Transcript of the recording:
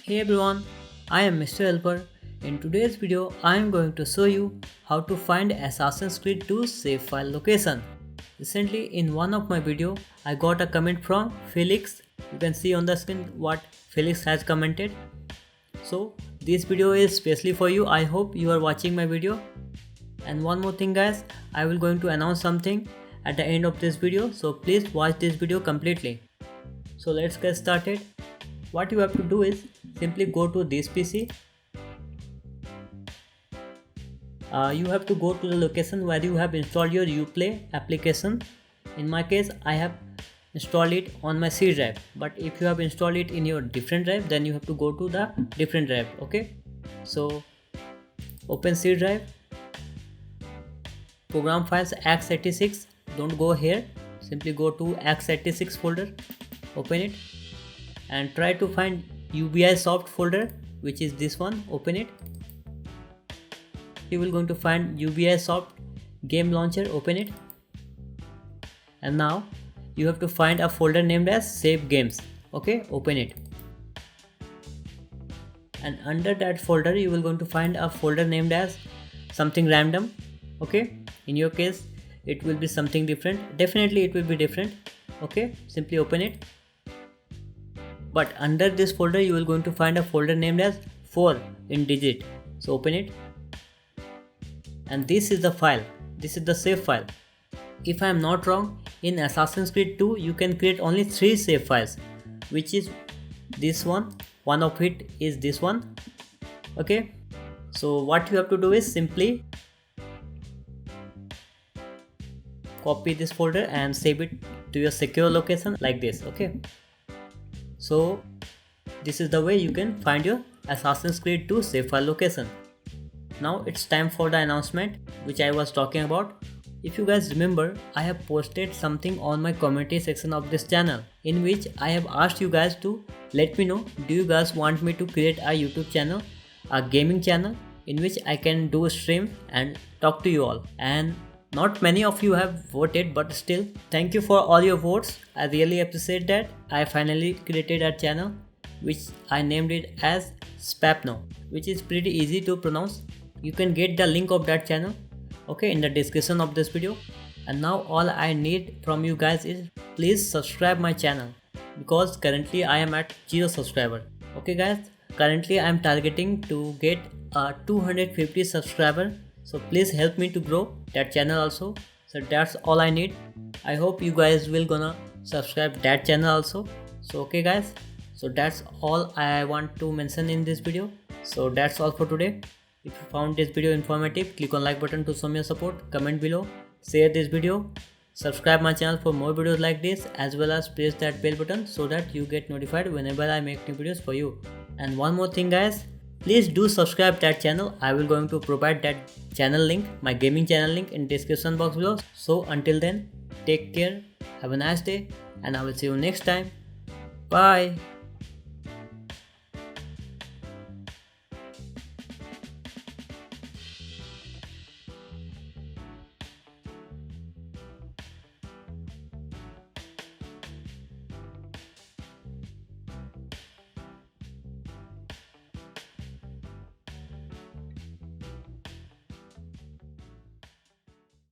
Hey everyone, I am Mr. Helper. In today's video, I am going to show you how to find Assassin's Creed 2 save file location. Recently, in one of my video, I got a comment from Felix. You can see on the screen what Felix has commented. So this video is specially for you. I hope you are watching my video. And one more thing guys, I will going to announce something at the end of this video. So please watch this video completely. So let's get started. What you have to do is simply go to this PC. You have to go to the location where you have installed your Uplay application. In my case, I have installed it on my C drive, but if you have installed it in your different drive, then you have to go to the different drive. Okay, so open C drive, program files x86. Don't go here, simply go to x86 folder, open it and try to find UBI soft folder, which is this one. Open it. You will going to find UBI soft game launcher. Open it. And now you have to find a folder named as save games. Okay, open it. And under that folder you will going to find a folder named as something random. Okay, in your case it will be something different. Definitely it will be different. Okay, simply open it. But under this folder you will going to find a folder named as 4 in digit. So open it. And this is the file. This is the save file. If I am not wrong, in Assassin's Creed 2 you can create only 3 save files, which is this one. One of it is this one. Okay. So what you have to do is simply copy this folder and save it to your secure location like this. Okay. So this is the way you can find your Assassin's Creed 2 save file location. Now it's time for the announcement which I was talking about. If you guys remember, I have posted something on my community section of this channel in which I have asked you guys to let me know, do you guys want me to create a YouTube channel, a gaming channel in which I can do a stream and talk to you all. And not many of you have voted, but still thank you for all your votes. I really appreciate that. I finally created a channel which I named it as Spapno, which is pretty easy to pronounce. You can get the link of that channel, okay, in the description of this video. And now all I need from you guys is please subscribe my channel, because currently I am at 0 subscriber. Okay guys, currently I am targeting to get a 250 subscriber. So please help me to grow that channel also. So that's all I need. I hope you guys will gonna subscribe that channel also. So okay guys, so that's all I want to mention in this video. So that's all for today. If you found this video informative, click on like button to show me your support, comment below, share this video, subscribe my channel for more videos like this, as well as press that bell button so that you get notified whenever I make new videos for you. And one more thing guys, please do subscribe that channel. I will going to provide that channel link, my gaming channel link, in description box below. So until then, take care, have a nice day, and I will see you next time. Bye.